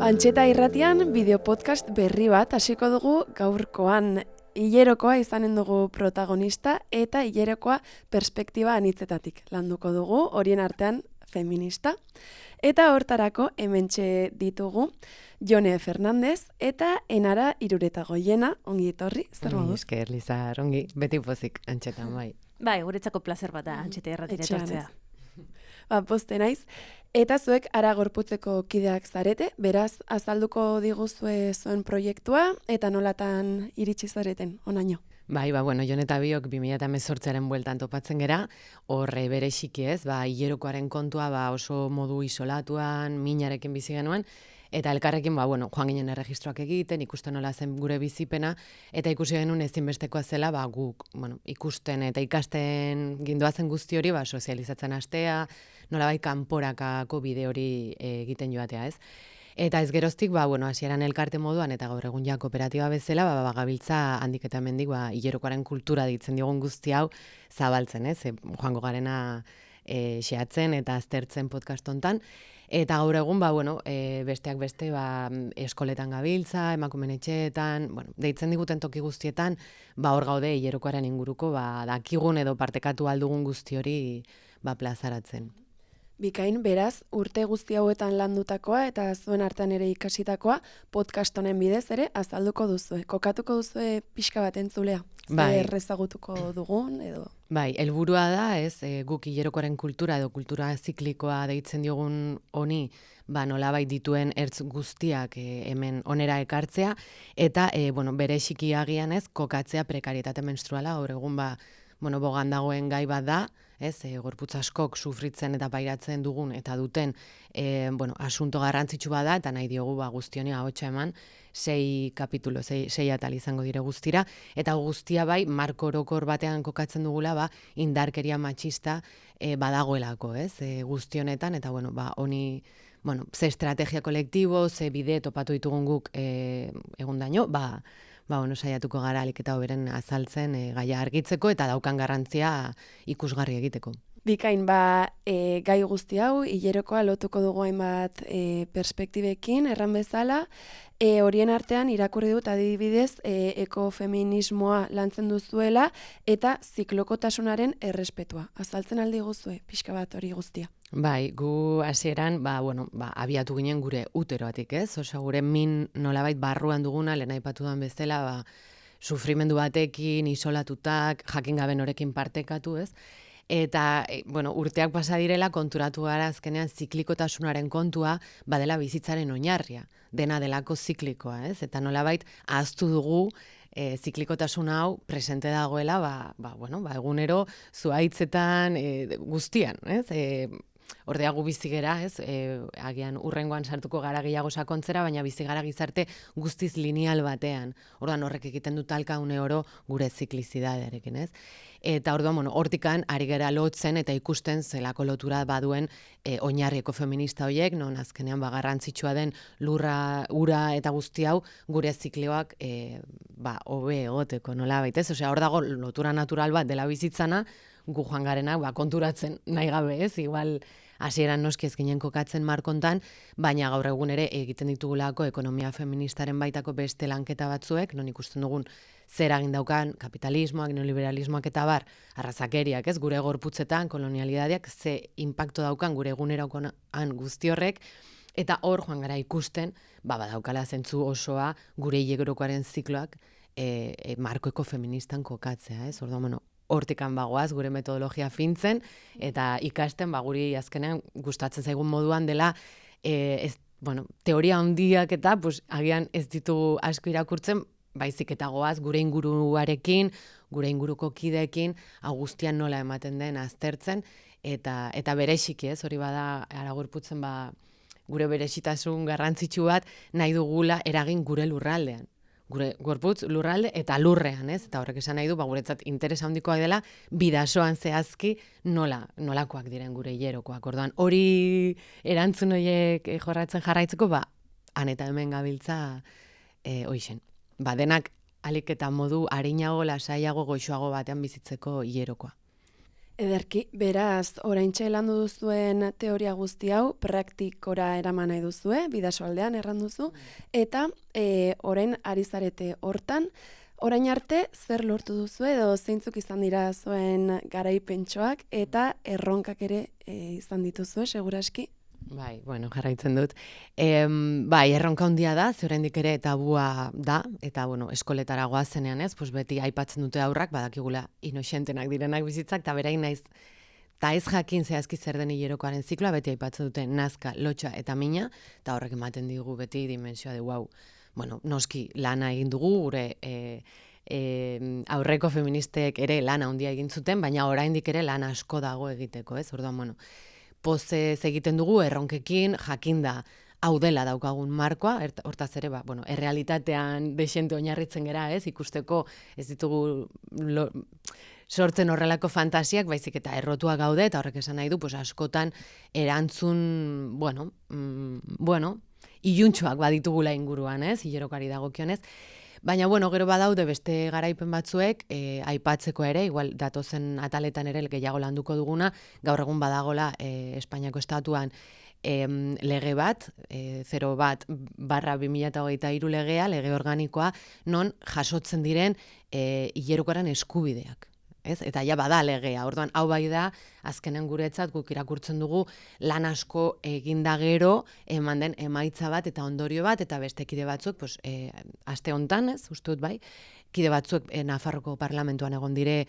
Antxeta irratian bideopodcast berri bat hasiko dugu gaurkoan. Hilerokoa izanen dugu protagonista eta hilerokoa perspektiba anitzetatik landuko dugu, horien artean feminista. Eta hortarako hementxe ditugu Jone Fernandez eta Enara Iruretagoiena, ongi etorri, zer moduz? Esker, Lizar, ongi, beti pozik antxetan, bai. Bai, guretzako placer bat da antxeta irratira etortzea. Poste naiz. Eta zuek Ara Gorputzeko kideak zarete, beraz azalduko diguzue zuen proiektua eta nolatan iritsi zareten onaino. Bai, bueno, Jon eta biok 2018aren bueltan topatzen gera, horre bereziki ez, hilerokoaren kontua oso modu isolatuan, minarekin bizi genuen, eta elkarrekin, joan ginen erregistroak egiten, ikusten nola zen gure bizipena, eta ikusi genuen ezinbestekoa zela, guk, ikusten eta ikasten gindoazen guzti hori, sozializatzen hastea, nolabait kanporakako bide hori egiten joatea, ez? Eta ez geroztik, hasieran elkarte moduan, eta gaur egun ja kooperatiba bezala, gabiltza handik eta hemendik, hilerokoaren kultura ditzen diogun guzti hau zabaltzen, ez? Joango garena xeatzen eta aztertzen podcast hontan. Eta gaur egun, besteak beste, eskoletan gabiltza, emakumeen etxeetan, deitzen diguten toki guztietan, hor gaude hilerokoaren inguruko, dakigun edo partekatu aldugun guzti hori plazaratzen. Bikain, beraz, urte guzti hauetan landutakoa eta zuen artean ere ikasitakoa podcast honen bidez ere azalduko duzue. Kokatuko duzue pixka bat entzulea? Zer ezagutuko dugun edo? Bai, helburua da, ez, guk hilerokoaren kultura edo kultura ziklikoa deitzen diogun honi, nolabait dituen ertz guztiak hemen onera ekartzea, eta bereziki agian ez, kokatzea prekarietate menstruala, gaur egun bogan dagoen gai bat da, ez, gorputz askok sufritzen eta pairatzen dugun eta duten asunto garrantzitsu bada, eta nahi diogu guztioni ahotsa eman, 6 kapitulo, 6 atal izango dire guztira, eta guztia marko orokor batean kokatzen dugula, indarkeria matxista badagoelako, ez, guzti honetan, eta honi, ze estrategia kolektibo, ze bide topatu ditugun guk egundaino, saiatuko gara alik eta hoberen azaltzen gaia argitzeko eta daukan garrantzia ikusgarri egiteko. Bikain, gai guzti hau, hilerokoa lotuko dugu hainbat perspektibekin, erran bezala, horien artean irakurri dut adibidez ekofeminismoa lantzen duzuela eta ziklokotasunaren errespetua. Azaltzen aldi guzue, pixka bat hori guztia. Bai, gu hasieran, abiatu ginen gure uteroatik, ez? Osa gure min nolabait barruan duguna, lehen aipatu duan bezala, sufrimendu batekin, isolatutak, jakin gabe norekin partekatu, ez? Eta, urteak pasa direla konturatu gara azkenean ziklikotasunaren kontua badela bizitzaren oinarria, dena delako ziklikoa, ez? Eta nolabait ahaztu dugu ziklikotasun hau presente dagoela, egunero zuhaitzetan guztian, ez? Ordea gu bizi gera, ez? Agian urrengoan sartuko gara gehiago sakontzera, baina bizi gara gizarte guztiz lineal batean. Orduan horrek egiten dut talka une oro gure ziklizidadearekin, ez? Eta orduan, hortikan ari gera lotzen eta ikusten zelako lotura baduen oinarrieko feminista horiek, non azkenean garrantzitsua den lurra, ura eta guzti hau gure ziklioak hobe egoteko, nola baitez? Osea, hor dago lotura natural bat dela bizitzana, gu joan garena konturatzen nahi gabe, ez? Igual hasieran noski ez ginen kokatzen markontan, baina gaur egun ere egiten ditugulako ekonomia feministaren baitako beste lanketa batzuek, non ikusten dugun zer egin daukan kapitalismoak, neoliberalismoak eta arrazakeriak, ez? Gure gorputzetan, kolonialitateak, ze inpakto daukan gure egunerokoan guzti horrek, eta hor joan gara ikusten, badaukala zentzu osoa gure hilerokoaren zikloak markoeko feministan kokatzea, ez? Orduan, hortikan bagoaz gure metodologia fintzen eta ikasten guri azkenean gustatzen zaigun moduan dela teoria handiak eta agian ez ditugu asko irakurtzen, baizik eta goaz gure inguruarekin, gure inguruko kideekin, guztian nola ematen den aztertzen eta bereziki, ez? Hori bada Ara Gorputzen gure berezitasun garrantzitsu bat nahi dugula eragin gure lurraldean. Gure gorputz lurralde eta lurrean, ez? Eta horrek esan nahi du, guretzat interesa handikoak dela, bidasoan zehazki nolakoak diren gure hilerokoak. Orduan, hori erantzun horiek jorratzen jarraitzeko, han eta hemen gabiltza hoixen. Denak alik eta modu arinago, lasaiago, goxoago batean bizitzeko hilerokoa. Ederki, beraz, oraintxe landu duzuen teoria guzti hau praktikora eraman nahi duzue, bidasoaldean erranduzu, eta orain ari zarete hortan, orain arte zer lortu duzu edo zeintzuk izan dira zuen garaipentxoak eta erronkak ere izan dituzue, seguraski? Bai, bueno, jarraitzen dut. Bai, erronka handia da, ze oraindik ere tabua da, eta bueno, eskoletara goazenean ez, pues beti aipatzen dute aurrak, badakigula inoxentenak direnak bizitzak, eta berain naiz, eta ez jakin zehazki zer den hilerokoaren zikloa, beti aipatzen dute nazka, lotxa eta mina, eta horrek ematen digu beti dimensioa de wow. Bueno, noski lana egin dugu, gure aurreko feministek ere lana handia egin zuten, baina oraindik ere lana asko dago egiteko, ez? Orduan, bueno, pozez egiten dugu erronkekin, jakinda hau dela daukagun markoa, hortaz ere, bueno, errealitatean desente oinarritzen gera, ez? Ikusteko ez ditugu sortzen horrelako fantasiak, baizik eta errotua gaude, eta horrek esan nahi du, pues askotan erantzun, iluntxoak baditugula inguruan, ez? Hilerokari dagokionez. Baina, bueno, gero badaude beste garaipen batzuek, aipatzeko ere, igual datozen ataletan ere gehiago landuko duguna, gaur egun badagola Espainiako estatuan lege bat, 01/2023 legea, lege organikoa, non jasotzen diren hilerokoaren eskubideak. Ez? Eta ja bada legea, orduan hau bai da, azkenen guretzat guk irakurtzen dugu lan asko eginda gero, eman den emaitza bat eta ondorio bat, eta beste kide batzuk, pues, aste hontan, ez, uste dut bai, kide batzuk Nafarroko parlamentuan egon dire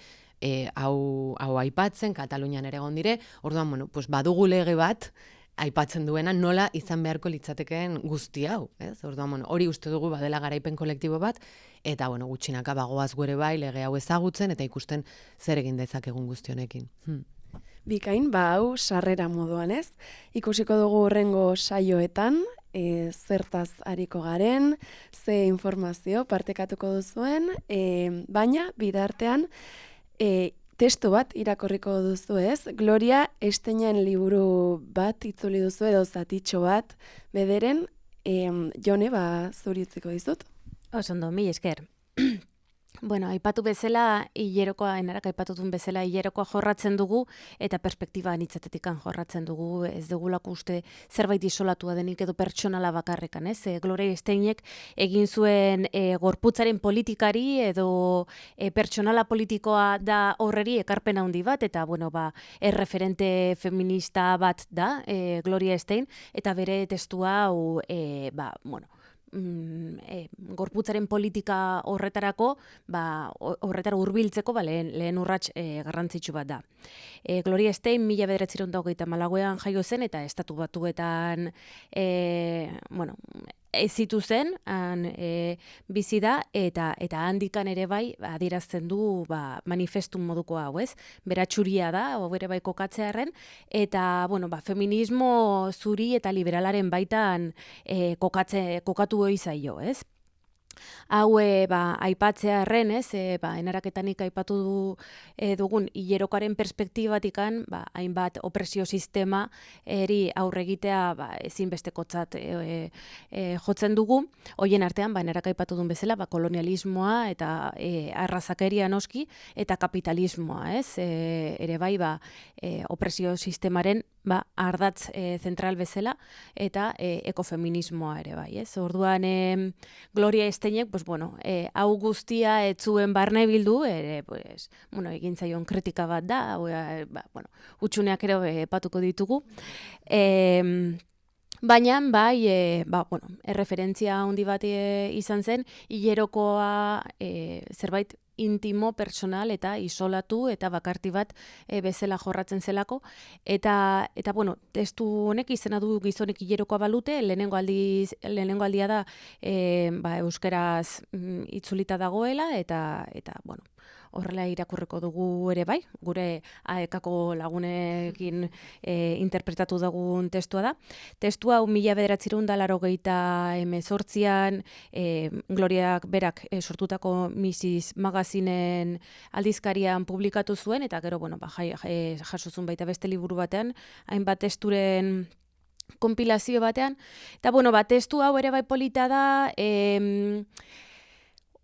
hau aipatzen, Katalunian ere egon dire, orduan, bueno, pues, badugu lege bat, aipatzen duena nola izan beharko litzatekeen guzti hau, ez? Orduan, bueno, hori uste dugu badela garaipen kolektibo bat, eta, bueno, gutxinaka bagoaz gure bai lege hau ezagutzen, eta ikusten zer egin dezakegun guzti honekin. Bikain, hau sarrera moduan, ez? Ikusiko dugu hurrengo saioetan, zertaz ariko garen, ze informazio partekatuko duzuen, baina bidartean, testu bat irakorriko duzu ez, Gloria Esteinen liburu bat itzuli duzu edo zatitxo bat, bederen, Jone, zuri utziko dizut. Osondo, mila esker. Bueno, aipatu bezala, hilerokoa, enarak aipatutun bezala, hilerokoa jorratzen dugu, eta perspektiba anitzatetikan jorratzen dugu, ez dugulako uste zerbait isolatua denik edo pertsonala bakarrekan, ez? Gloria Esteinek egin zuen gorputzaren politikari edo pertsonala politikoa da horreri ekarpen handi bat, eta, bueno, erreferente feminista bat da, Gloria Estein, eta bere testua hau, gorputzaren politika horretarako, horretara hurbiltzeko lehen urrats garrantzitsu bat da. Gloria Estein 1934ean jaio zen eta Estatu Batuetan ezitu zen, bizi da, eta handikan ere bai adierazten du manifestu moduko hau, ez? Beratxuria da, bere bai kokatzearen, eta feminismo zuri eta liberalaren baitan kokatu hoi zaio, ez? Hau aipatzearren, ez, enaraketanik aipatu dugun hilerokoaren perspektibatikan, hainbat opresio sistema eri aurre egitea ezinbestekotzat jotzen dugu. Hoien artean, enarak aipatu duen bezala, kolonialismoa eta arrazakeria noski, eta kapitalismoa, ez? Ere bai, opresio sistemaren ardatz zentral bezala, eta ekofeminismoa ere bai, ez? Orduan, Gloria Esteinek, hau guztia ez zuen barne bildu, egin zaion kritika bat da, utxuneak ere patuko ditugu. Baina, erreferentzia handi bat izan zen, hilerokoa zerbait intimo, personal eta isolatu eta bakarti bat bezala jorratzen zelako. Eta testu honek izena du gizonek hilerokoa balute, lehenengo aldia da euskeraz itzulita dagoela, eta horrela irakurriko dugu ere bai, gure AEK-ko lagunekin interpretatu dugun testua da. Testua 1988an Gloriak berak sortutako Mrs. Magazinen aldizkarian publikatu zuen, eta gero jasozun baita beste liburu batean, hainbat testuren konpilazio batean. Eta testu hau ere bai polita da,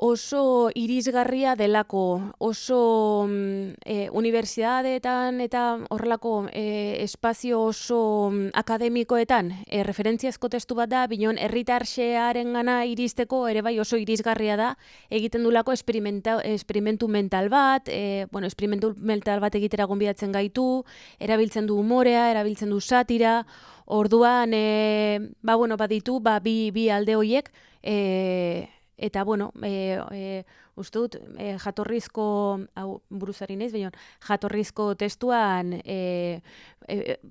oso irisgarria delako, oso unibertsitateetan eta horrelako espazio oso akademikoetan referentziazko testu bat da, binon herritarxearen gana iristeko ere bai oso irisgarria da, egiten dulako esperimentu mental bat, esperimentu mental bat egitera gonbidatzen gaitu, erabiltzen du umorea, erabiltzen du satira, orduan, baditu, bi alde horiek, eta, uste dut, jatorrizko, hau buruzari naiz, baina jatorrizko testuan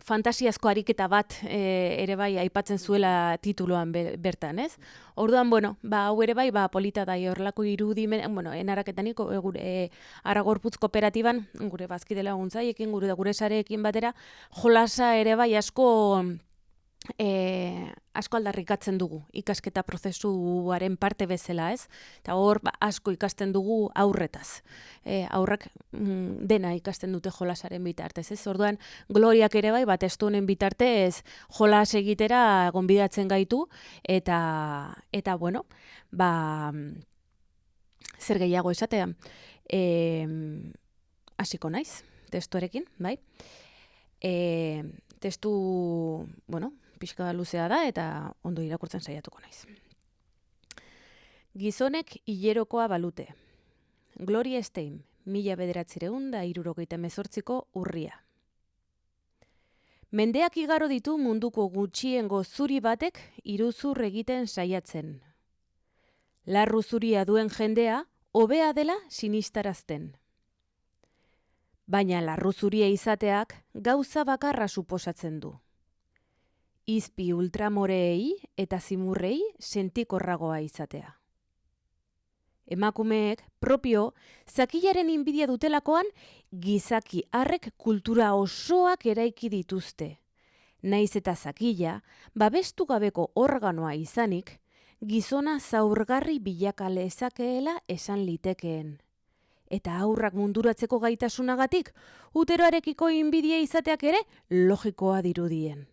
fantasiazko ariketa bat ere bai aipatzen zuela tituluan bertan, ez? Orduan, hau ere bai, polita da, horrelako irudimen, enaraketaniko, gure Aragorputz kooperatiban, gure bazkide laguntzaiekin, gure sareekin batera, jolasa ere bai asko aldarrikatzen dugu ikasketa prozesuaren parte bezala, ez? Eta hor asko ikasten dugu aurretaz. Aurrak dena ikasten dute jolasaren bitartez, ez? Orduan, Gloriak ere bai, testu honen bitartez jolas egitera gonbidatzen gaitu, eta zer gehiago esatea. Hasiko naiz, testuarekin, bai? Testu, pixka luzea da eta ondo irakurtzen saiatuko naiz. Gizonek hilerokoa balute. Gloria Steinem, 1978ko urria. Mendeak igaro ditu munduko gutxiengo zuri batek iruzur egiten saiatzen. Larru zuria duen jendea hobea dela sinistarazten. Baina larru zuria izateak gauza bakarra suposatzen du. Izpi ultramoreei eta zimurrei sentikorragoa izatea. Emakumeek propio zakilaren inbidia dutelakoan gizaki harrek kultura osoak eraiki dituzte. Naiz eta zakila, babestu gabeko organoa izanik, gizona zaurgarri bilaka lezakeela esan litekeen. Eta aurrak munduratzeko gaitasunagatik, uteroarekiko inbidia izateak ere logikoa dirudien.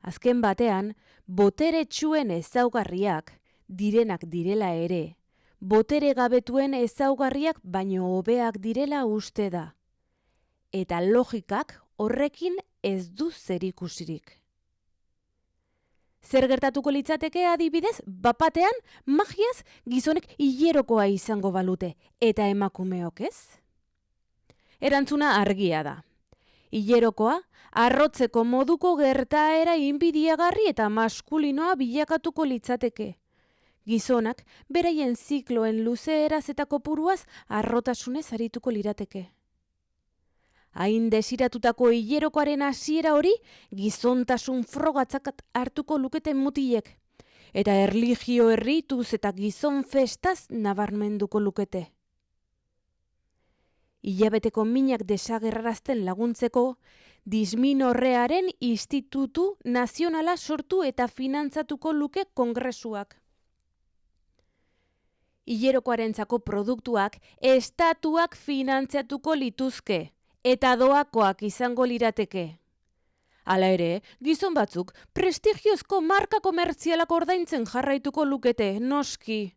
Azken batean, botere txuen ezaugarriak, direnak direla ere, botere gabetuen ezaugarriak baino hobeak direla uste da. Eta logikak horrekin ez du zerikusirik. Zer gertatuko litzateke adibidez, bapatean magiaz gizonek hilerokoa izango balute, eta emakumeok ez? Erantzuna argia da. Hilerokoa, arrotzeko moduko gertaera inbidiagarri eta maskulinoa bilakatuko litzateke. Gizonak, beraien zikloen luzeeraz eta kopuruaz arrotasunez arituko lirateke. Hain desiratutako hilerokoaren hasiera hori, gizontasun frogatzak hartuko luketen mutilek, eta erlijio errituz eta gizon festaz nabarmenduko lukete. Hilabeteko minak desagerrarazten laguntzeko, disminorrearen institutu nazionala sortu eta finantzatuko luke kongresuak. Hilerokoarentzako produktuak estatuak finantzatuko lituzke, eta doakoak izango lirateke. Hala ere, gizon batzuk prestigiozko marka komertzialak ordaintzen jarraituko lukete, noski.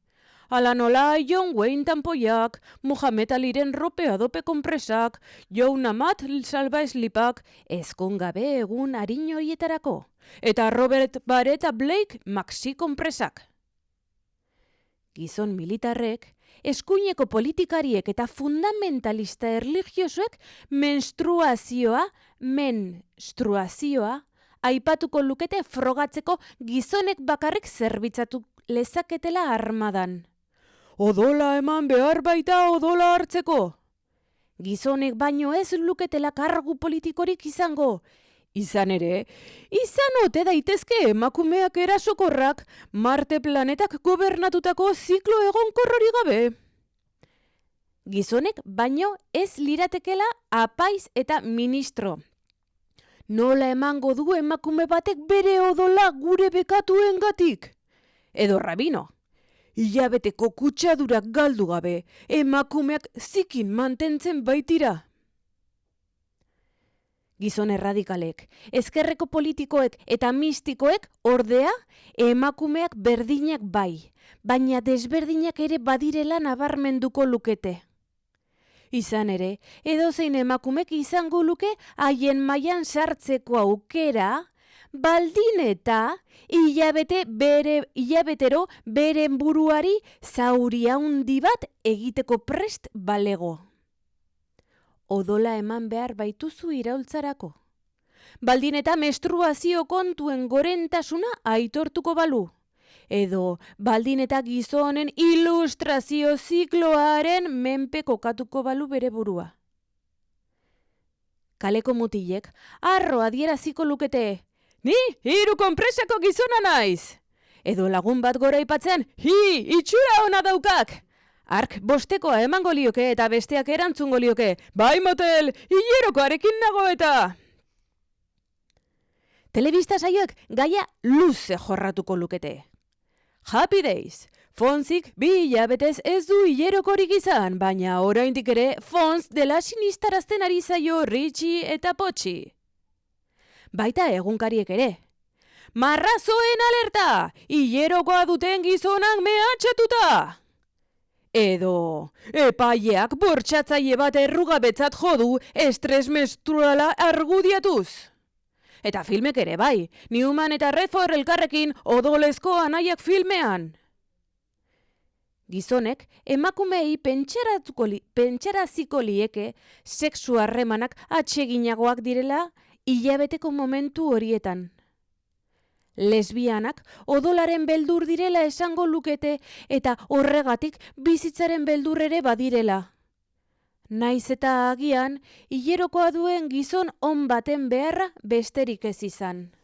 Hala nola John Wayne tanpoiak, Muhammad Aliren rope adope konpresak, Joan Amat salbaeslipak, ezkongabe egun harin horietarako, eta Robert Barrett Blake maxi konpresak. Gizon militarrek, eskuineko politikariek eta fundamentalista erlijiosoek menstruazioa aipatuko lukete frogatzeko gizonek bakarrik zerbitzatu lezaketela armadan. Odola eman behar baita odola hartzeko. Gizonek baino ez luketela kargu politikorik izango. Izan ere, izan ote daitezke emakumeak erasokorrak Marte planetak gobernatutako ziklo egonkorrori gabe. Gizonek baino ez liratekela apaiz eta ministro. Nola emango du emakume batek bere odola gure bekatuengatik? Edo rabino. Hilabeteko kutsadurak galdu gabe, emakumeak zikin mantentzen baitira. Gizon erradikalek, ezkerreko politikoek eta mistikoek ordea emakumeak berdinak bai, baina desberdinak ere badirela nabarmenduko lukete. Izan ere, edozein emakumek izango luke haien mailan sartzeko aukera, baldin eta hilabetero beren buruari zauri handi bat egiteko prest balego. Odola eman behar baituzu iraultzarako. Baldin eta menstruazio kontuen gorentasuna aitortuko balu. Edo baldin eta gizonen ilustrazio zikloaren menpe kokatuko balu bere burua. Kaleko mutilek arro adieraziko lukete, ni hiru konpresako gizona naiz. Edo lagun bat gora ipatzean, itxura ona daukak. Ark bostekoa emango lioke eta besteak erantzungo lioke, bai motel, hilerokoarekin nago eta. Telebista saioek gaia luze jorratuko lukete. Happy Days, Fonzik 2 hilabetez ez du hilerokorik izan, baina oraindik ere Fons dela sinistarazten ari zaio Richie eta Potxi. Baita egunkariek ere. Marrazoen alerta, hilerokoa duten gizonak mehatxatuta. Edo, epaileak bortxatzaile bat errugabetzat jodu estres menstruala argudiatuz. Eta filmek ere bai, Newman eta Redford elkarrekin odolezko anaiak filmean. Gizonek emakumeei pentsaraziko lieke sexu harremanak atseginagoak direla hilabeteko momentu horietan. Lesbianak odolaren beldur direla esango lukete eta horregatik bizitzaren beldur ere badirela. Naiz eta agian, hilerokoa duen gizon on baten beharra besterik ez izan.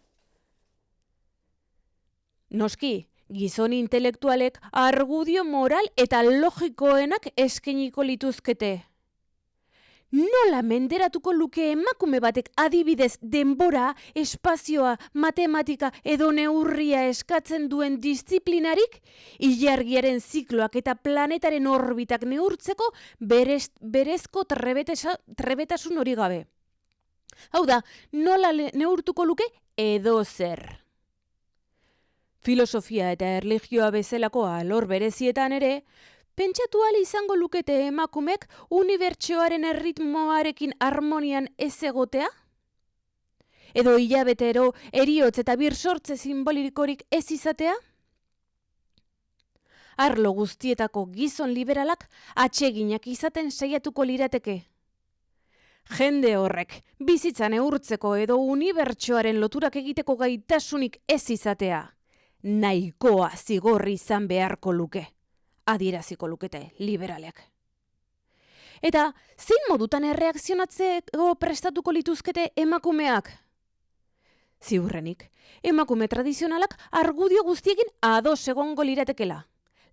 Noski, gizon intelektualek argudio moral eta logikoenak eskainiko lituzkete. Nola menderatuko luke emakume batek adibidez denbora, espazioa, matematika edo neurria eskatzen duen disiplinarik, ilargiaren zikloak eta planetaren orbitak neurtzeko berezko trebetasun hori gabe. Hau da, nola neurtuko luke edo zer. Filosofia eta erlijioa bezalako alor berezietan ere, pentsatu ahal izango lukete emakumek unibertsoaren erritmoarekin harmonian ez egotea? Edo hilabetero eriotz eta birsortze simbolikorik ez izatea? Arlo guztietako gizon liberalak atseginak izaten saiatuko lirateke. Jende horrek bizitzan neurtzeko edo unibertsoaren loturak egiteko gaitasunik ez izatea, nahikoa zigorri izan beharko luke. Adieraziko lukete liberalek. Eta zein modutan erreakzionatzeko prestatuko lituzkete emakumeak? Ziurrenik, emakume tradizionalak argudio guztiekin ados egongo liratekela.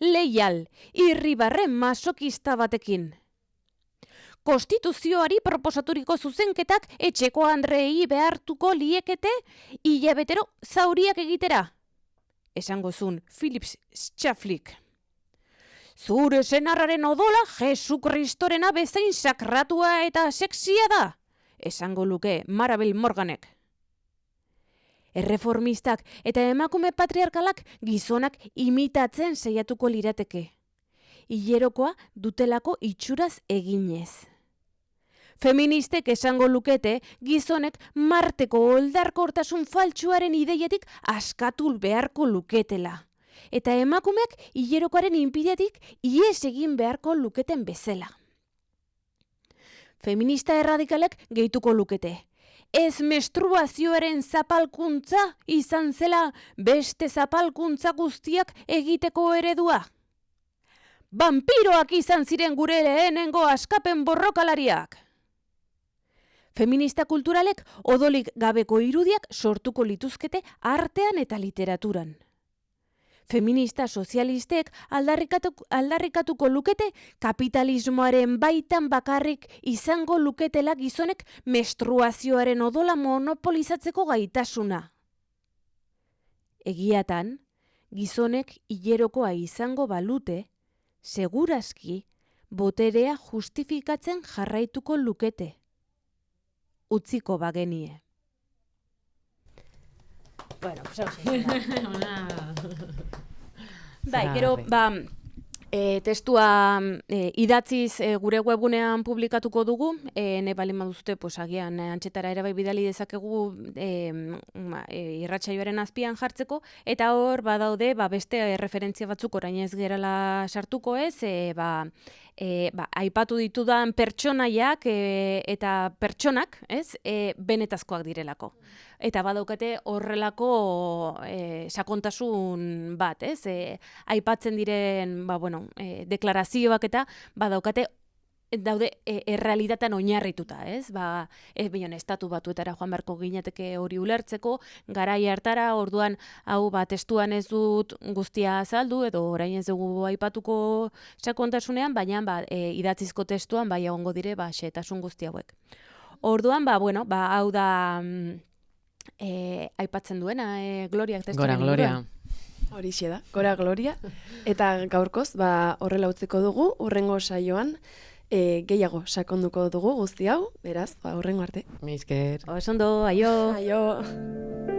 Leial, irribarre masokista batekin. Konstituzioari proposaturiko zuzenketak etxeko andrei behartuko liekete hilabetero zauriak egitera. Esango zuen Philips Schaflik. Zure senarraren odola Jesu Kristorena bezain sakratua eta sexia da, esango luke Marabel Morganek. Erreformistak eta emakume patriarkalak gizonak imitatzen saiatuko lirateke. Hilerokoa dutelako itxuraz eginez. Feministek esango lukete gizonek Marteko oldarkortasun faltsuaren ideiatik askatu beharko luketela. Eta emakumeak hilerokoaren inpidiatik ihes egin beharko luketen bezala. Feminista erradikalek gehituko lukete. Ez menstruazioaren zapalkuntza izan zela beste zapalkuntza guztiak egiteko eredua. Vampiroak izan ziren gure lehenengo askapen borrokalariak. Feminista kulturalek odolik gabeko irudiak sortuko lituzkete artean eta literaturan. Feminista sozialistek aldarrikatuko lukete kapitalismoaren baitan bakarrik izango luketela gizonek menstruazioaren odola monopolizatzeko gaitasuna. Egiatan, gizonek hilerokoa izango balute, segurazki boterea justifikatzen jarraituko lukete. utziko bagenie. Bueno, pues bai, gero, testua idatziz gure webunean publikatuko dugu, ne balin baduzute, pues, agian antxetara ere bai bidali dezakegu irratsaioaren azpian jartzeko, eta hor badaude beste referentzia batzuk orain ez gerala sartuko ez, aipatu ditudan pertsonaiak eta pertsonak, ez, benetazkoak direlako. Eta badaukate horrelako sakontasun bat, ez? Aipatzen diren, deklarazioak eta badaukate daude errealitatean oinarrituta, ez? Estatu batuetara joan beharko ginateke hori ulertzeko, garai hartara, orduan hau testuan ez dut guztia azaldu edo orain ez dugu aipatuko sakontasunean, baina idatzizko testuan bai egongo dire xehetasun guzti hauek. Orduan hau da aipatzen duena, Gloriak testuaren Gora Gloria. Horixe da, Gora Gloria. Eta gaurkoz, horrela utziko dugu, hurrengo saioan, gehiago sakonduko dugu guzti hau, beraz, hurrengo arte. Mizker. Oso ondo, aio! Aio!